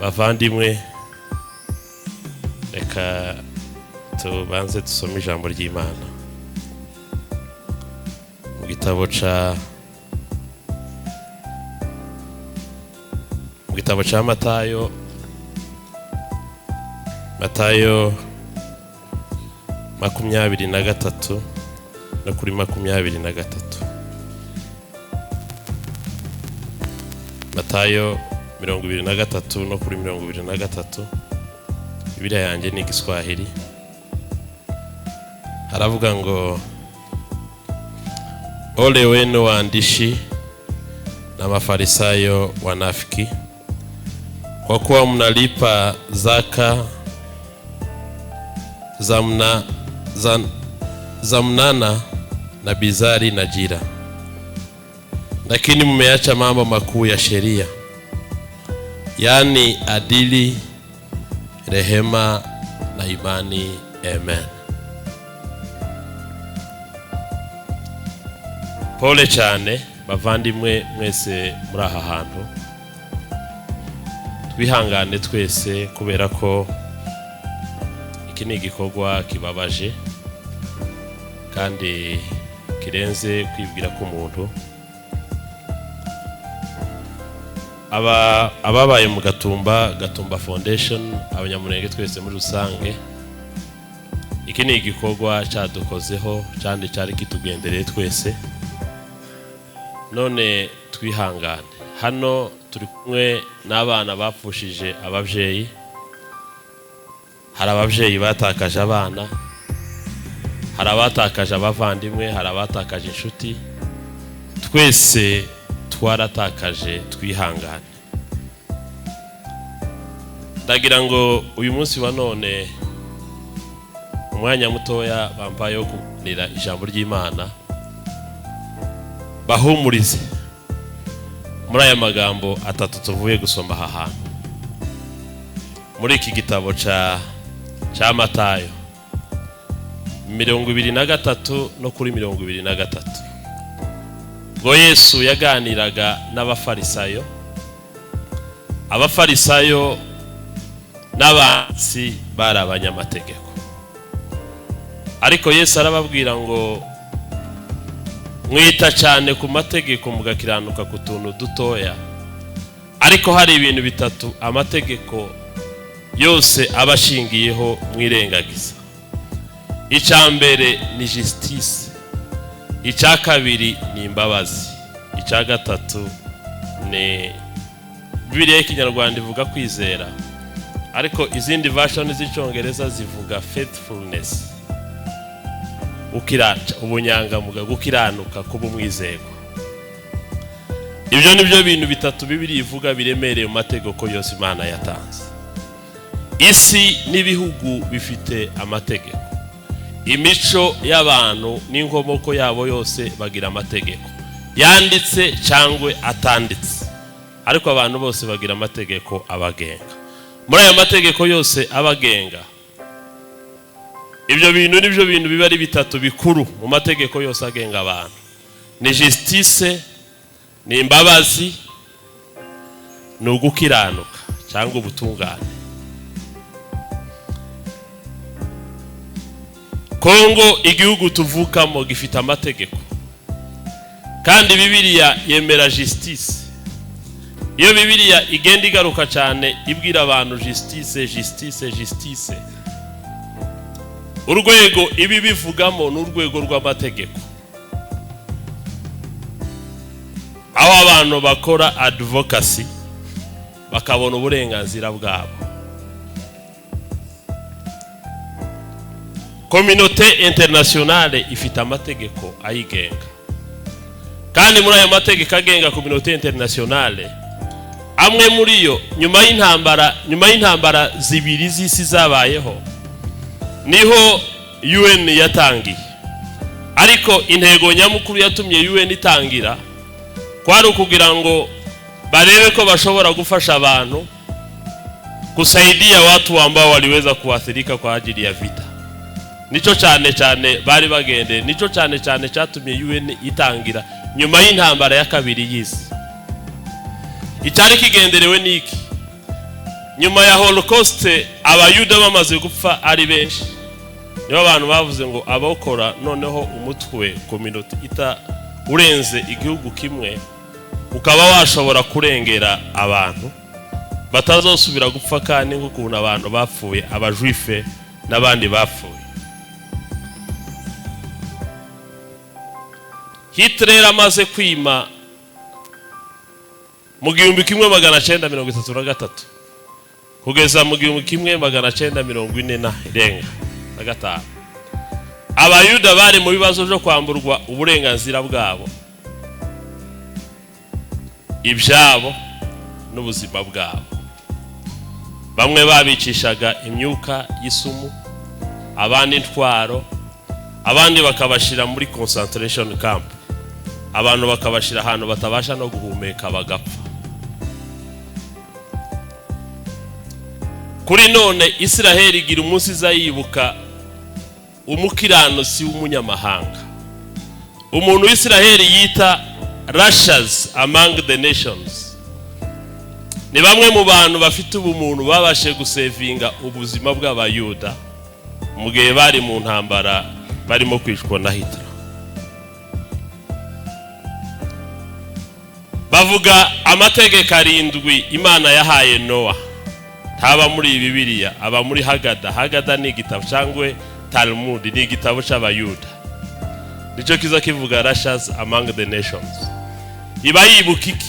bavandimwe, reka tubanze dusome ijambo ry'Imana mu gitabo ca Matayo 23 no kuri 23. Matayo 23 no kuri 23. Bibiliya yanjye ni Igiswahili. Haravuga ngo ole wenu waandishi na mafarisayo wanafiki, kwa kuwa mnalipa zaka za mnana na bizari na jira, lakini mmeacha mambo makuu ya sheria, yani adili, rehema na imani. Amen. Pole cyane bavandimwe mwese muri aha hantu, twihangane twese kubera ko iki ni igikorwa kibabaje kandi kirenze kwibwira ko umuntu ababaye mu Gatumba Foundation, abanyamurenge twese muri rusange. Iki ni igikorwa cyadukozeho kandi cyari kitugendereye twese, none twihangane. Hano turi kumwe n'abana bapfushije abavyeyi, hari abavyeyi batakaje abana, hari abatakaje abavandimwe, hari abatakaje inshuti, twese twaratakaje. Twihangane. Ndagira ngo uyu munsi wa none umwanya mutoya bampaye wo kuganira ijambo ry'Imana, bahumurize muri aya magambo atatu tuvuye gusoma aha hantu muri iki gitabo ca Matayo 23 no kuri 23. Ngo Yesu yaganiraga n'abafarisayo, abafarisayo n'abansi bari abanyamategeko, ariko Yesu arababwira ngo mwita cyane ku mategeko mugakiranuka ku tuntu dutoya, ariko hari ibintu bitatu amategeko yose abashingiyeho mwirengagiza. Icambere ni justice, icakabiri ni imbabazi, icagatatu ni Bibiliya y'Ikinyarwanda ivuga kwizera, ariko izindi version z'icyongereza zivuga faithfulness, ubunyangamuga, gukiranuka, kuba umwizerwa. Ibyo nibyo bintu bitatu Bibiliya ivuga biremereye mu mategeko yose Imana yatanze. Isi n'ibihugu bifite amategeko, imico y'abantu n'inkomoko yabo yose bagira amategeko, yanditse cyangwa atanditse, ariko abantu bose bagira amategeko abagenga. Muri ayo mategeko yose abagenga, ibyo bintu nibyo bintu biba ari bitatu bikuru mu mategeko yose agenga abantu: ni justice, ni imbabazi, ni ugukiranuka cyangwa ubutungane. Kongo, igihugu tuvukamo, gifite amategeko, kandi Bibiliya yemera justice. Iyo Bibiliya igenda igaruka cyane ibwira abantu justice, justice, justice, urwego ibi bivugamo n'urwego rw'amategeko, aho abantu bakora advocacy bakabona uburenganzira bwabo. Communauté internationale ifite amategeko ayigenga, kandi muri ayo mategeko agenga communauté internationale, amwe muri yo nyuma y'intambara zibiri z'isi zabayeho niho UN yatangiye. Ariko intego nyamukuru yatumye UN itangira kwari ukugira ngo barebe ko bashobora gufasha abantu, kusaidia watu ambao waliweza kuathirika kwa ajili ya vita. Nico cyane bari bagende, nico cyane cyatumye UN itangira nyuma y'intambara ya kabiri y'isi. Icyari kigenderewe niki? nyuma ya Holocaust abayuda bamaze gupfa ari benshi, niba abantu bavuze ngo abawukora noneho umutwe community ita urenze igihugu kimwe ukaba washobora kurengera abantu batazosubira gupfa, kandi nk'ukuntu abantu bapfuye abajuife n'abandi bapfuye. Hitler amaze kwima mu 1933 kugeza mu 1945 abayuda bari mu bibazo byo kwamburwa uburenganzira bwabo, ibyabo n'ubuzima bwabo. Bamwe babicishaga imyuka y'isumu, abandi intwaro, abandi bakabashira muri concentration camp, abantu bakabashira ahantu batabasha no guhumeka bagapfa. Kuri none Israeli igira umunsi zayibuka umukiranusi w'umunyamahanga, umuntu w'Isiraheli yita Russians among the nations. Ni bamwe mu bantu bafite ubumuntu babashe gusevinga ubuzima bw'abayuda mu gihe bari mu ntambara barimo kwishwa na Hitler. Bavuga amategeko 7 Imana yahaye Noah, haba muri Bibiliya, aba muri Hagada ni igitabo cyangwa Talmud ni igitabo cy'abayuda. Nico kiza kivuga Russians among the nations. Iba yibuka iki?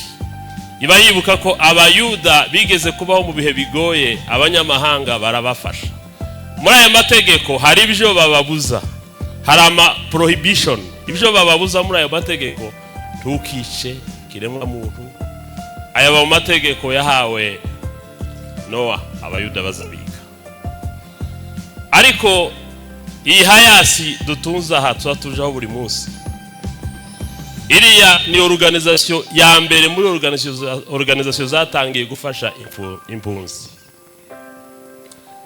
Iba yibuka ko abayuda bigeze kubaho mu bihe bigoye, abanyamahanga barabafasha. Muri aya mategeko hari ibyo bababuza, hari ama prohibition, ibyo bababuza muri aya mategeko: ntukice kiremwa muntu. Aya ba mategeko yahawe Noah, abayuda bazabiga. Ariko iyi hayasi dutunza aha tujaho buri munsi, iriya ni organisation ya mbere muri organisation zatangiye gufasha impunzi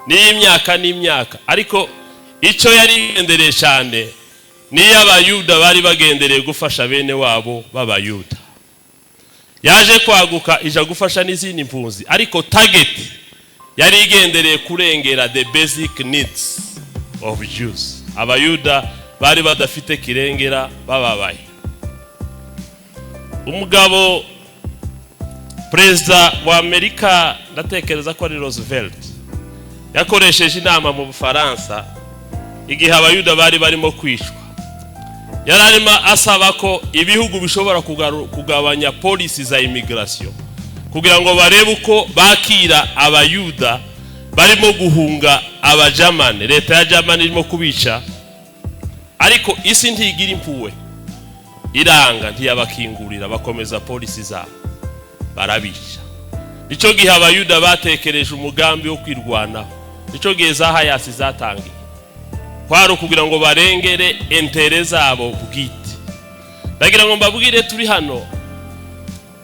n'imyaka, ariko icyo yari gendereye cyane ni y'abayuda bari bagendereye gufasha bene wabo b'abayuda. Yaje kwaguka ija gufasha n'izindi impunzi, ariko target yari igendereye kurengera the basic needs of Jews. Abayuda bari badafite kirengera bababaye. Umugabo Perezida wa Amerika, ndatekereza ko ari Roosevelt, yakoresheje inama mu Bufaransa igihe abayuda bari barimo kwishwa. Yararimo asaba ko ibihugu bishobora kugabanya policy za immigration kugira ngo barebe uko bakira abayuda barimo guhunga abajamane. Leta ya Germany irimo kubica, ariko isi ntigira impuwe, iranga ntiyabakingurira, bakomeza policy zabo barabica. Nico gihe abayuda batekereje umugambi wo kwirwanaho, nico gihe za hayasi zatangiye kwaro kugira ngo barengere entere zabo bwite. Ndagira ngo mbabwire turi hano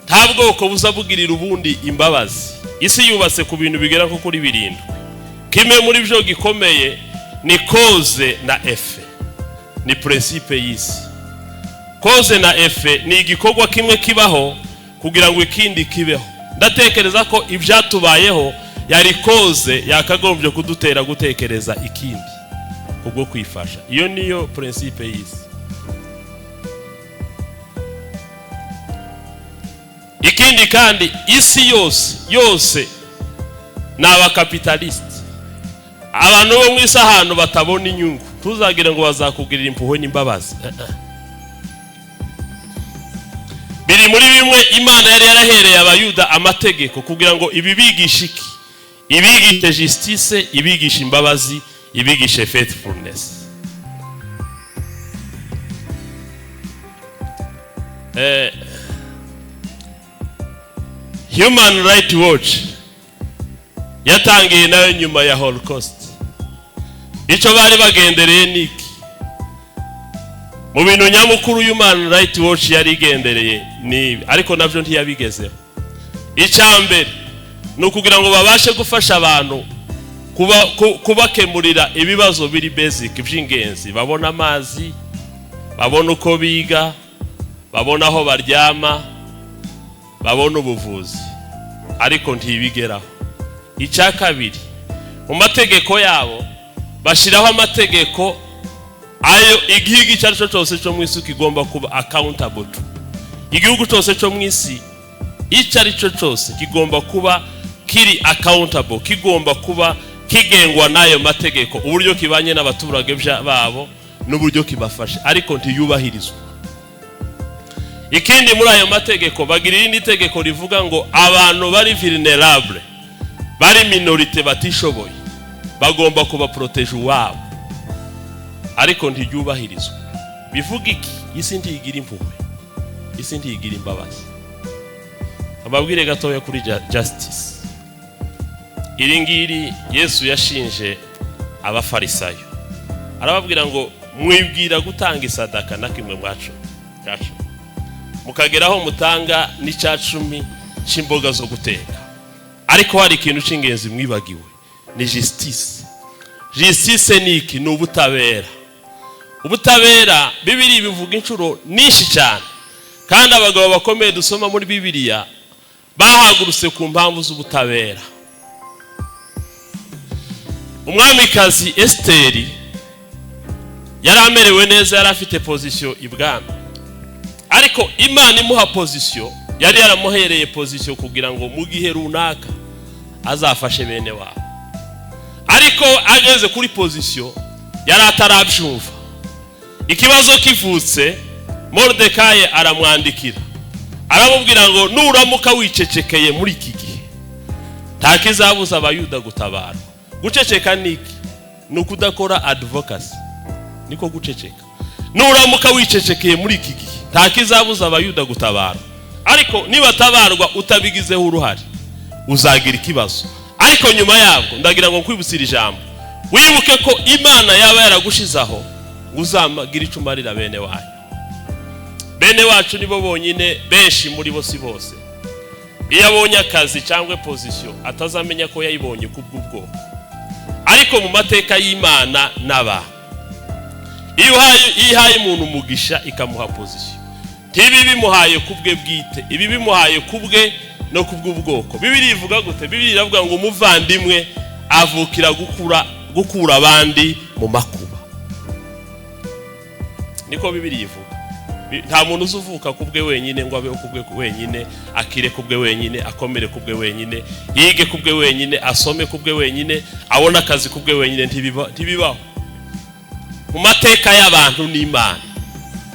nta bwoko buzabugirira ubundi imbabazi. Isi yubatse ku bintu bigera nko kuri 7. Kimwe muri byo gikomeye ni cause na effet, ni principe y'isi. Cause na effet ni igikorwa kimwe kibaho kugira ngo ikindi kibeho. Ndatekereza ko ibyatubayeho yari cause yakagombye kudutera gutekereza ikindi kubwo kwifasha. Iyo niyo principe y'isi. Ikindi kandi isi yose n'aba capitalist, abantu bo mu isi ahantu batabona inyungu. Tuzagira ngo bazakugirira impuhwe n'imbabazi. Biri muri bimwe Imana yari yarahereye abayuda amategeko kugira ngo ibibigishe iki? Ibigishe justice, ibigishe imbabazi, ibigishe faithfulness. Human Rights Watch yatangiye nayo nyuma ya Holocaust. Icyo bari bagendereye niki? Mu bintu nyamukuru Human Rights Watch yari igendereye ni, ariko navyo ntiyabigezeho. Icyambere no kugira ngo babashe gufasha abantu kubakemurira ibibazo biri basic by'ingenzi. Babona amazi, babona uko biga, babona aho baryama, babona ubuvuzi, ariko ntibigeraho. icya kabiri mu mategeko yabo bashiraho amategeko ayo igihugu icyo cyose cyo mu isi kigomba kuba accountable to. Igihugu cyose cyo mu isi icyo cyose kigomba kuba kiri accountable, kigomba kuba kigengwa n'ayo mategeko, uburyo kibanye n'abaturage babo n'uburyo kibafasha, ariko ntiyubahirizwa. Ikindi muri ayo mategeko bagira irindi tegeko rivuga ngo abantu bari vulnerable, bari minorite batishoboye, bagomba kuba protege wabo, ariko ntiyubahirizwa. Bivuga iki? Isi ntiyigira impuhwe, isi ntiyigira imbabazi. Ababwire gatoya kuri justice. Iringiri Yesu yashinje abafarisayo, arababwira ngo mwibwira gutanga isadaka na kimwe mwacu mukageraho mutanga n'icacumi c'imboga zo guteka, ariko hari ikintu c'ingenzi mwibagiwe, ni justice. Justice ni iki? Ni ubutabera. Ubutabera Bibiliya bivuga inshuro nyinshi cyane, kandi abagabo bakomeye dusoma muri Bibiliya bahagurutse ku mpamvu z'ubutabera. Umwamikazi Esteri yari amerewe neza, yari afite position ibwami, ariko Imana imuha position, yari yaramuhereye position kugira ngo mu gihe runaka azafashe bene wabo, ariko ageze kuri position yari atarabyumva. Ikibazo kivutse, Mordekai aramwandikira, aramubwira ngo nuramuka wicecekeye muri iki gihe ntakizabuza abayuda gutabara. Guceceka niki? Nukudakora advocacy, niko guceceka. Nuramuka wicecekeye muri iki gihe ntakizabuza abayuda gutabara, ariko niba tabarwa utabigizeho uruhari uzagira ikibazo. Ariko nyuma yabwo ndagira ngo kwibusira ijambo, wibuke ko Imana yaba yaragushizaho uzamagira icumarira bene wanyu. Bene wacu nibo bonyine, benshi muri bo si bose, iyo abonye akazi cyangwa position atazamenya ko yayibonye kubw'ubwoko, ariko mu mateka y'Imana naba iyo ihaye umuntu umugisha ikamuha position, ntibi bimuhaye kubwe bwite, ibi bimuhaye kubwe no kubw'ubwoko. Bibiliya ivuga gute? Bibiliya iravuga ngo umuvandimwe avukira gukura abandi mu makuba, niko Bibiliya ivuga. Nta muntu uzuvuka kubwe wenyine ngo abeho kubwe wenyine, akire kubwe wenyine, akomere kubwe wenyine, yige kubwe wenyine, asome kubwe wenyine, abona akazi kubwe wenyine. Ntibibaho. Mu mateka y'abantu n'Imana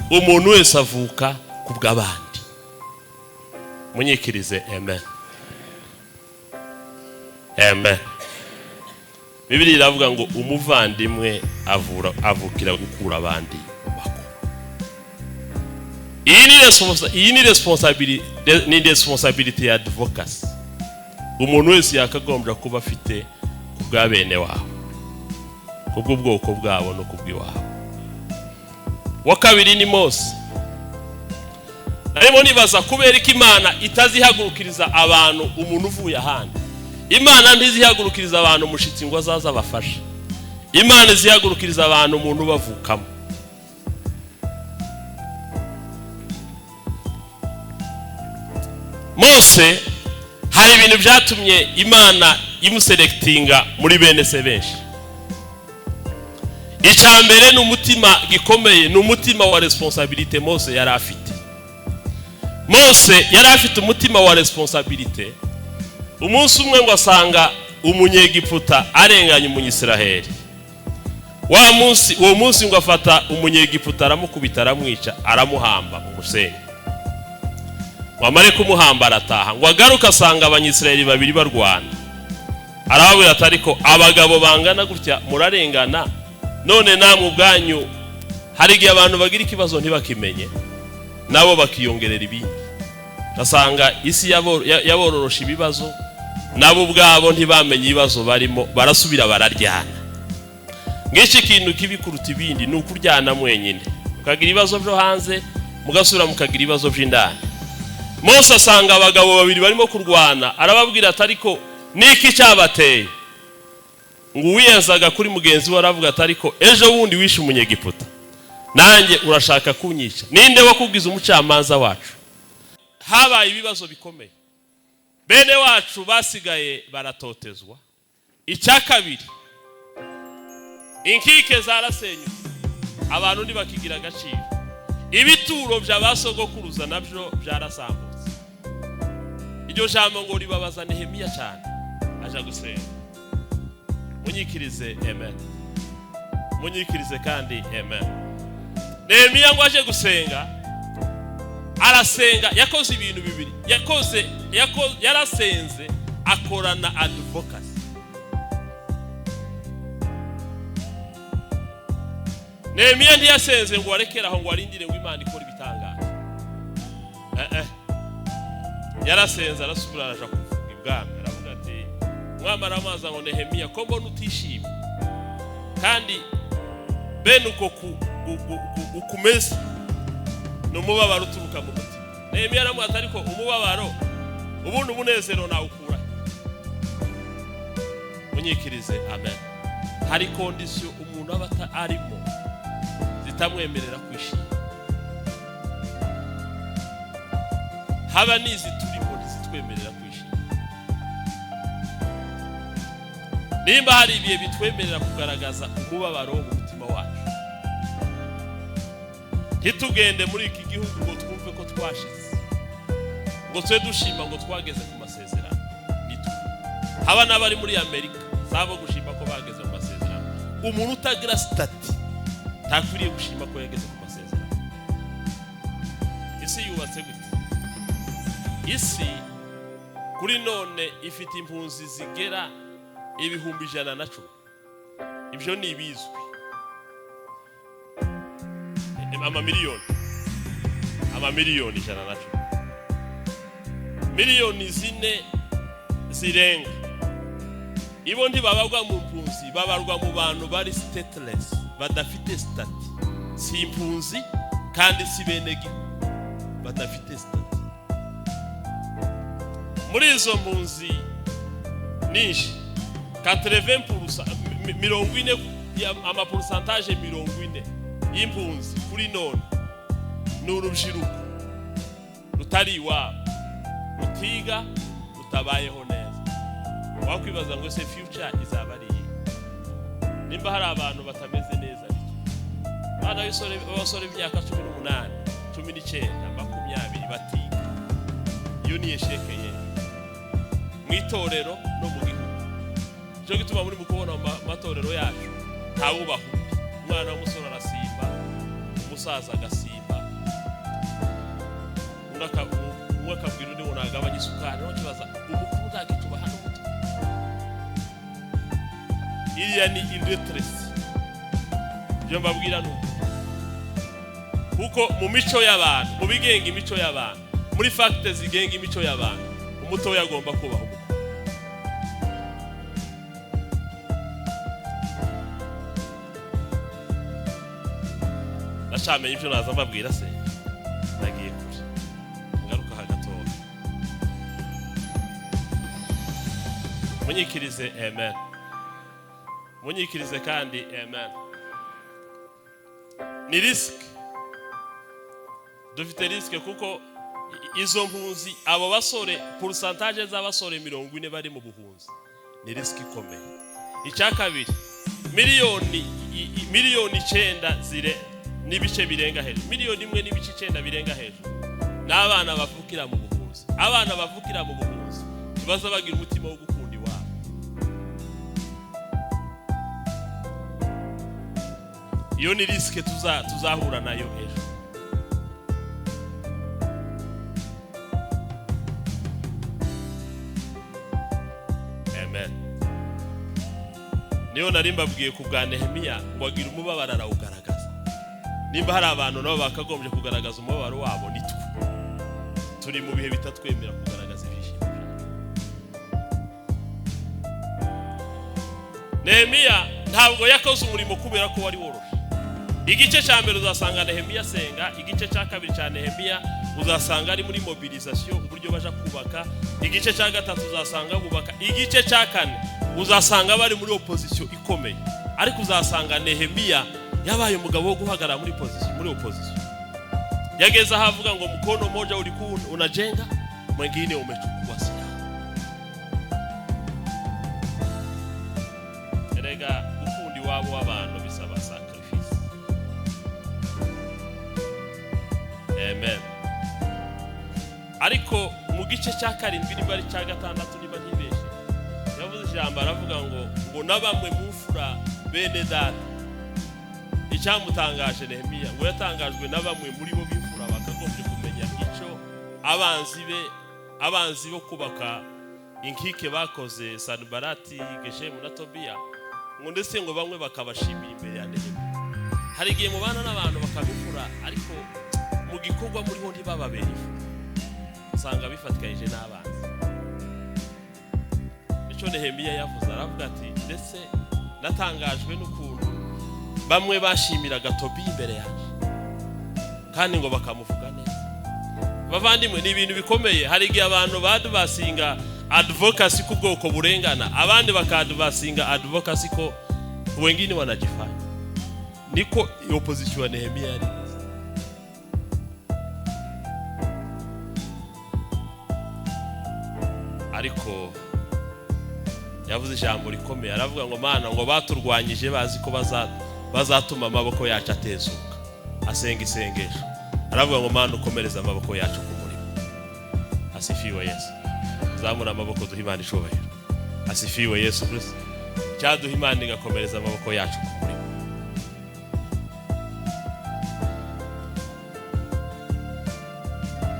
umuntu wese avuka kubw'abandi. Munyikirize amen. Amen. Bibiliya iravuga ngo umuvandimwe avukira gukura abandi. Iyi ni responsibility ya advocacy. Umuntu wese yakagombye kuba afite kubwa bene wabo, kubw'ubwoko bwabo no kubw'iwabo. Wa kabiri ni Mose. Narimo nibaza kubera ko Imana itazihagurukiriza abantu umuntu uvuye ahandi. Imana ntizihagurukiriza abantu mushitsi ngo azaza bafasha. Imana izihagurukiriza abantu umuntu bavukamo. Mose hari ibintu byatumye Imana imuselectinga muri bene se benshi. Icyambere ni umutima gikomeye, ni umutima wa responsibility Mose yari afite. Mose yari afite umutima wa responsibility. Umunsi umwe ngo asanga umunyegiputa arenganya umunyisiraheli. Uwo munsi ngo afata umunyegiputa aramukubita, aramwica, aramuhamba mu musenyi. Wamare kumuhamba arataha, ngo agaruka asanga abanyisiraheli babiri barwana. Arababwira ati ariko abagabo bangana gutya murarengana, none namwe ubwanyu hari igihe abantu bagira ikibazo ntibakimenye, nabo bakiyongerera ibindi. Nasanga isi yabororosha ibibazo, nabo ubwabo ntibamenye ibibazo barimo, barasubira bararyana. Ngiki kintu kibi kuruta ibindi ni ukuryana mwenyine, mukagira ibibazo byo hanze, mugasubira mukagira ibibazo by'indani. Mose asanga abagabo babiri barimo kurwana, arababwira ati ariko niki cyabateye? Ngo uwiyenzaga kuri mugenzi we aravuga ati ariko ejo wundi wishe umunyegiputa, nanjye urashaka kunyica, ninde wakubwiza umucamanza wacu? Habaye ibibazo bikomeye. bene wacu basigaye baratotezwa. Icya kabiri, inkike zarasenyutse, abantu ntibakigira agaciro, ibituro by'abasogokuruza nabyo byarasambutse. Iryo jambo ngo ribabaza Nehemiya cyane, aja gusenga. Munyikirize amen, munyikirize kandi amen. Nehemiya ngo aje gusenga, arasenga, yakoze ibintu bibiri. Yarasenze akorana advocacy. Nehemiya ntiyasenze ngo arekeraho ngo arindire ngo Imana ikora ibitangaza. Yarasenze, arasubira araja kuvuga ibwami, aravuga ati mwamara amazi ngo Nehemiya ko mbona utishimye kandi bene uko ukumeze n'umubabaro uturuka mu mutima. Nehemiya aramwata ariko umubabaro ubundi umunezero nawukura. Munyikirize amen. Hari condition umuntu aba arimo zitamwemerera kwishima. Haba nizi turimo zitwemerera kwishima. Nimba hari ibihe bitwemerera kugaragaza umubabaro mu mutima wacu, ntitugende muri iki gihugu ngo twumve ko twashize, ngo twe dushima ngo twageze ku masezerano. Haba n'abari muri Amerika sabo gushima ko bageze mu masezerano. Umuntu utagira stati takwiriye gushima ko yageze ku masezerano. Isi yubatse gute? Isi kuri none ifite impunzi zigera 110,000. Ibyo ni ibizwi. Amamiliyoni 110. Miliyoni 4 zirenga. Ibo ntibabarwa mu mpunzi, babarwa mu bantu bari stateless, badafite stati. Si impunzi kandi si benegi, badafite stati. Muri izo mpunzi nishi 80% 40 amaporcentage 40 y'impunzi kuri none n'urubyiruko rutari iwabo, rutiga, rutabayeho neza. Wakwibaza ngo se future izaba ari iyi? Nimba hari abantu batameze neza, bana b'abasore b'imyaka 18, 19, 20 batiga, iyo ni yeshekeye mu itorero no mu gihugu. Cyo gituma muri mukubona amatorero yacu ntawubaho. Umwana w'umusore arasimba, umusaza agasimba, umwakabwira undi ngo nagabanye isukari, no kibaza umukuru ntagituba hano muto. Iriya ni illiteracy. Byo mbabwira nuko kuko mu mico y'abantu, mu bigenga imico y'abantu, muri factors zigenga imico y'abantu, umuto yagomba kubaho. Nashamenye ibyo naza mbabwira se nagiye kure. Ngaruka hagatoka. Munyikirize amen, munyikirize kandi amen. Ni risk, dufite risk kuko izo mpunzi, abo basore, pourcentage z'abasore 40 bari mu buhunzi, ni risk ikomeye. Icya kabiri, miliyoni 9 zire nibice birenga hejuru, 1.9 birenga hejuru, n'abana bavukira mu buhunzi. Abana bavukira mu buhunzi baza bagira umutima wo gukunda iwabo. Iyo ni risk tuzahura nayo ejo. Amen. Niyo narimbabwiye ku bwa Nehemiya ngo agira umubabaro arawugaragaza. Nimba hari abantu nabo bakagombye kugaragaza umubabaro wabo, nitwe turi mu bihe bitatwemera kugaragaza ibishimye. Nehemiya ntabwo yakoze umurimo kubera ko wari woroshe. Igice cya mbere uzasanga Nehemiya senga, igice cya kabiri cya Nehemiya uzasanga ari muri mobilisation, uburyo baje kubaka, igice cya gatatu uzasanga bubaka, igice cya kane uzasanga bari muri opposition ikomeye. Ariko uzasanga Nehemiya yabaye umugabo wo guhagarara muri opposition. Yageza havuga ngo mkono moja ulikuwa unajenga, mwingine umechukua silaha. w'abantu bisaba sacrifice. Amen. Ariko mu gice cya 7 niba ari cya 6 niba ntibeshe yavuze ijambo aravuga ngo nabamwe mufura bene data. Icyamutangaje Nehemiya ngo yatangajwe nabamwe muri bo bifura bakagombye kumenya icyo abanzi bo kubaka inkike bakoze Sanbalati, Geshemu na Tobiya, ngo ndetse ngo bamwe bakabashimira imbere ya Nehemiya. Hari igihe mubana n'abantu bakabifura ariko mu gikorwa muri ho ntibababere usanga bifatikanyije n'abanzi. Icyo Nehemiya yavuze aravuga ati ndetse natangajwe n'ukuntu bamwe bashimiraga Tobiya imbere yanjye kandi ngo bakamuvuga neza. Bavandimwe, ni ibintu bikomeye. Hari igihe abantu basinga advocacy ku bwoko burengana, abandi basinga advocacy ko wengine wanajifanya. Niko opposition ya Nehemiya yari. Ariko yavuze ijambo rikomeye aravuga ngo Mana ngo baturwanyije bazi ko bazatuma amaboko yacu atezuka. Asenga isengesho aravuga ngo Mana ukomereza amaboko yacu ku murimo. Asifiwe Yesu. Zamura amaboko duha Imana icubahiro. Asifiwe Yesu Kristo. Cyaduha Imana igakomereza amaboko yacu ku murimo.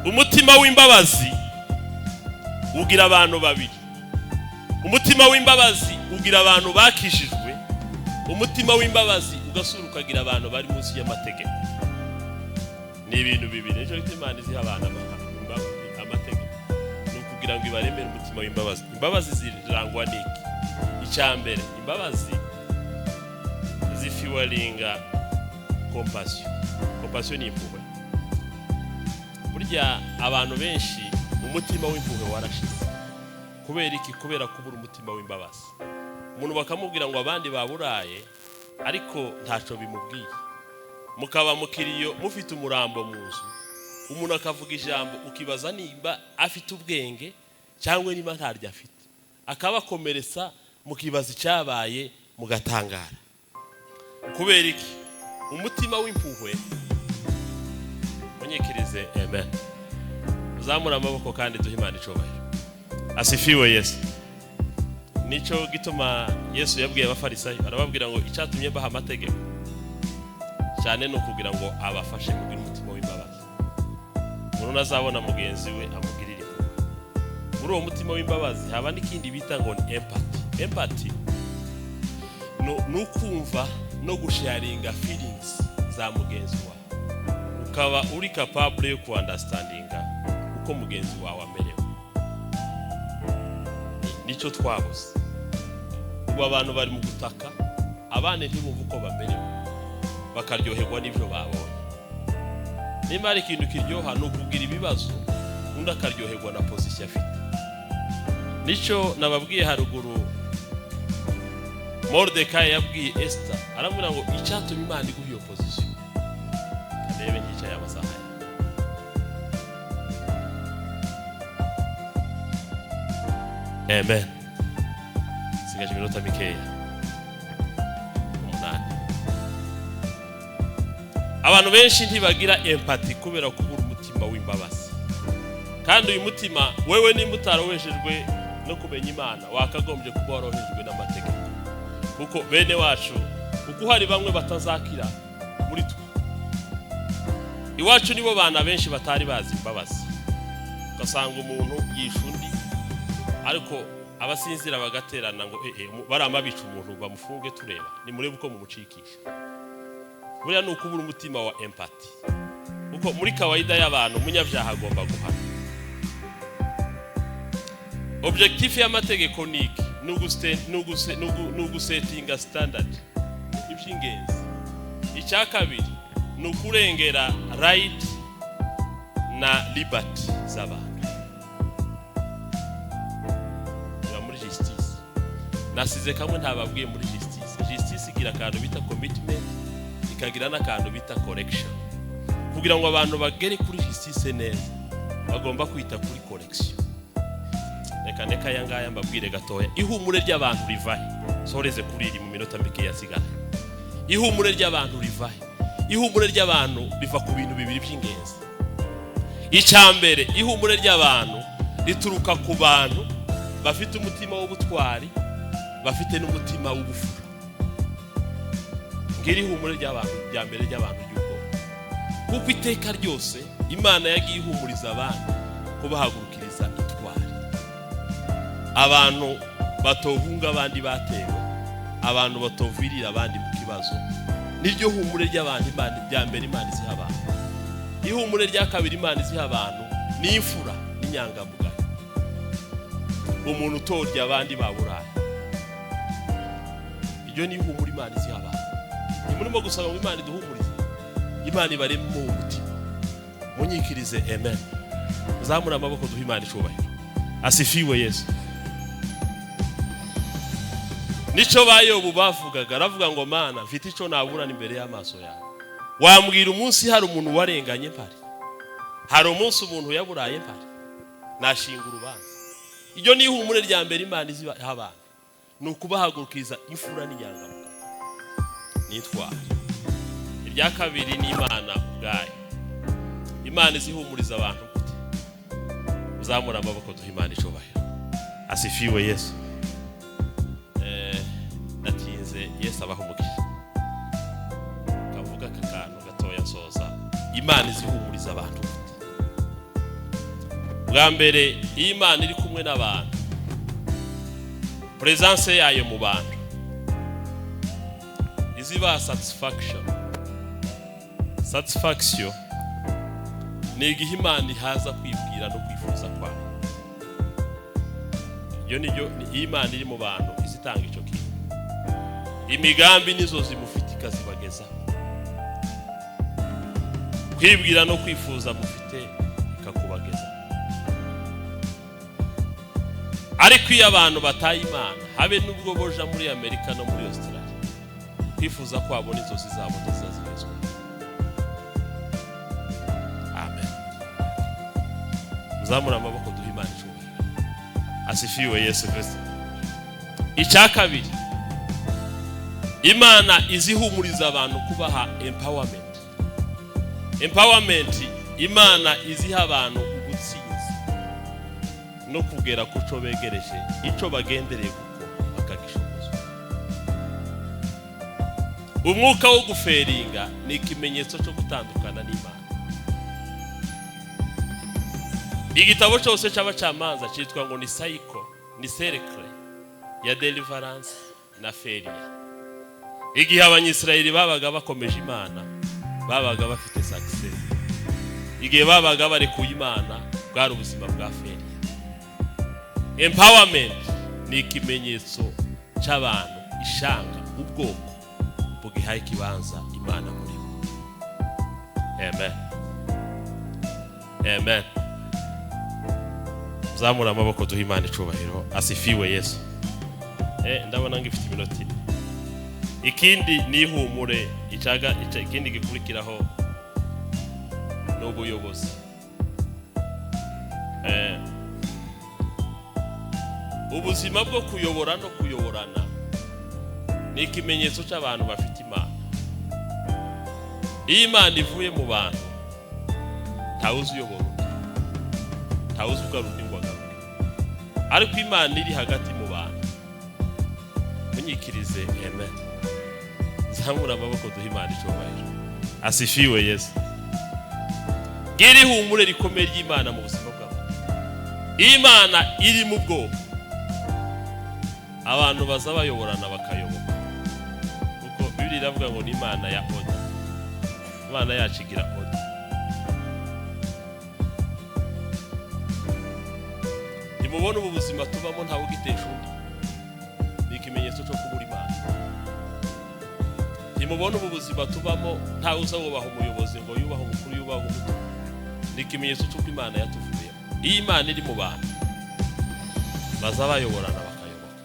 Umutima w'imbabazi ugira abantu babiri. Umutima w'imbabazi ugira abantu bakishijwe. Umutima w'imbabazi ugasura ukagira abantu bari munsi y'amategeko. Ni ibintu bibiri. Ejo Imana iziha abantu amategeko no kugira ngo ibaremere umutima w'imbabazi. Imbabazi zirangwa n'iki? Icyambere, imbabazi zifiwalinga compassion. Compassion ni impuhwe. Burya abantu benshi umutima w'impuhwe warashize. Kubera iki? Kubera kubura umutima w'imbabazi. Umuntu bakamubwira ngo abandi baburaye ariko ntaco bimubwiye. Mukaba mukiriyo mufite umurambo muzu, umuntu akavuga ijambo ukibaza nimba afite ubwenge cyangwa niba ntaryo afite, akabakomeretsa mukibaza icyabaye mugatangara. Kubera iki? Umutima w'impuhwe. Munyekirize amen. Uzamura amaboko kandi duha Imana icubahiro. Asifiwe Yesu. Nico gituma Yesu yabwiye abafarisayo arababwira ngo icyatumye baha amategeko cyane no kugira ngo abafashe kugira umutima w'imbabazi. Umuntu azabona mugenzi we amugirire. Muri uwo mutima w'imbabazi haba n'ikindi bita ngo empathy. Empathy no kumva no gusharinga feelings za mugenzi wawe. Ukaba uri capable yo understandinga uko mugenzi wawe amerewe. Nico twabuze. Ubu abantu bari mu gutaka, abane ntibumva uko bamerewe, bakaryoherwa n'ibyo babonye. Nimba ari ikintu kiryoha no kugira ibibazo, undi akaryoherwa na position afite. Nico nababwiye haruguru Mordecai yabwiye Esther aramubwira ngo icyatumye Imana iguha iyo position. Kadebe ngica y'amasaha. Amen. Sigaje iminota mikeya. Abantu benshi ntibagira empathy kubera kubura umutima w'imbabazi. Kandi uyu mutima wewe nimba utarohejejwe no kumenya Imana wakagombye kuba warohejwe n'amategeko. Kuko bene wacu kuko hari bamwe batazakira muri twe. Iwacu nibo bana benshi batari bazi imbabazi. Ugasanga umuntu yishundi ariko abasinzira bagaterana ngo baramabica umuntu bamufunge tureba ni murebe uko mumucikisha. Buriya ni ukubura umutima wa empathy. Uko muri kawaida y'abantu umunyabyaha agomba guhana. Objectif y'amategeko niki nugusetinga standard iby'ingenzi. Icya kabiri ni ukurengera right na liberty z'abantu. Muri justice nasize kamwe ntababwiye muri justice igira akantu bita commitment ikagira n'akantu bita correction. Kugira ngo abantu bagere kuri justice neza bagomba kwita kuri correction. Reka yangaya mbabwire gatoya ihumure ry'abantu rivahe soreze kuri iri mu minota mike yasigara. ihumure ry'abantu rivahe? Ihumure ry'abantu riva ku bintu bibiri by'ingenzi. Icyambere, ihumure ry'abantu rituruka ku bantu bafite umutima w'ubutwari, bafite n'umutima w'ubufura. Ngiri ihumure ry'abantu ryambere ry'abantu y'uko kuko iteka ryose Imana yagiye ihumuriza abantu kubahagurukiriza itwari. Abantu batohunga abandi batewe, abantu batovirira abandi mu kibazo. Niryo humure ry'abantu Imana ryambere Imana iziha abantu. Ihumure rya kabiri Imana iziha abantu ni imfura n'inyangamugayo. Umuntu utorya abandi baburaye. Iryo ni ihumure Imana iziha abantu. Nimurimo gusaba ngo Imana iduhumurize, Imana ibareme mu mutima. Munyikirize amen. Zamura amaboko duha Imana icubahiro. Asifiwe Yesu. Nico bayobu bavugaga, aravuga ngo Mana mfite ico naburana imbere y'amaso yawe. Wambwira umunsi hari umuntu warenganye mpari, hari umunsi umuntu yaburaye mpari, nashinga urubanza. Iryo ni ihumure rya mbere Imana iziha abantu, ni ukubahagurukiriza imfura n'inyangamugayo n'itwari. Irya kabiri ni Imana ubwayo. Imana izihumuriza abantu gute? Uzamura amaboko duha Imana icubahiro. Asifiwe Yesu. Natinze Yesu abahumugisha. Kavuga kakantu gatoya nsoza. Imana izihumuriza abantu gute? Bwa mbere Imana iri kumwe n'abantu, presence yayo mu bantu iziba satisfaction. Satisfaction ni igihe Imana ihaza kwibwira no kwifuza kwayo. Iyo niyo Imana iri mu bantu izitanga ico kintu. Imigambi nizo zimufite ikazibageza. Kwibwira no kwifuza mufite ikakubageza. Ariko iyo abantu bataye Imana, habe nubwo boja muri Amerika no muri Australia, kwifuza kwabo nizo zizabo zazigezwa. Amen. Muzamura amaboko duha Imana icubahiro. Asifiwe Yesu Kristo. Icya kabiri, Imana izihumuriza abantu kubaha empowerment. Empowerment Imana iziha abantu ubutsinzi no kugera kuco begereje, ico bagendereye kuko bakagishoboza. Umwuka wo guferinga ni ikimenyetso cyo gutandukana n'Imana. Igitabo cyose cy'abacamanza cyitwa ngo ni cycle, ni cercle ya deliverance na failure. Igihe abanyisraeli babaga bakomeje Imana, babaga bafite success. Igihe babaga bari ku Imana, bwari ubuzima bwa failure. Empowerment ni ikimenyetso cy'abantu ishanga ubwoko bugihaye kibanza Imana muri bo. Amen. Amen. Zamura amaboko duha Imana icubahiro. Asifiwe Yesu. Ndabona ngifite iminota. Ikindi ni ihumure, ikindi gikurikiraho n'ubuyobozi. Ubuzima bwo kuyobora no kuyoborana ni ikimenyetso cy'abantu bafite Imana. Iyo Imana ivuye mu bantu, ntawuzi uyobora, ntawuzi ugaruka ngo agaruke. Ariko Imana iri hagati mu bantu. Munyikirize amen. Zamura amaboko duha Imana icubahiro. Asifiwe Yesu. Giri ihumure rikomeye ry'Imana mu buzima bw'abantu. Imana iri mu bwoko, abantu baza bayoborana bakayoboka. Kuko Bibiliya iravuga ngo ni Imana ya order. Imana yacigira order. Nimubona ubu buzima tubamo ntawe ugitesha undi. Ni ikimenyetso cyo kubura Imana. Nimubona ubu buzima tubamo ntawe uza wubaha umuyobozi ngo yubaha umukuru yubaha umuto. Ni ikimenyetso cy'uko Imana yatuvuye. Iyi Imana iri mu bantu, baza bayoborana bakayoboka.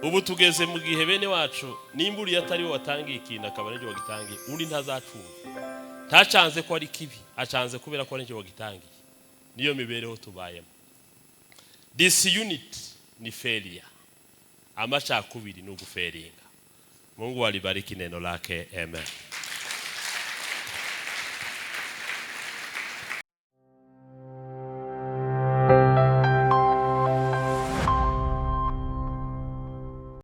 Ubu tugeze mu gihe bene wacu nimburi yatari we watangiye ikintu akaba n'icyo wagitangiye, undi ntazacumva. Ntacanze ko ari kibi, acanze kubera ko ari n'icyo wagitangiye. Niyo mibereho tubayemo. This unit ni failure. Amacakubiri ni uguferinga. Mungu alibariki neno lake. Amen.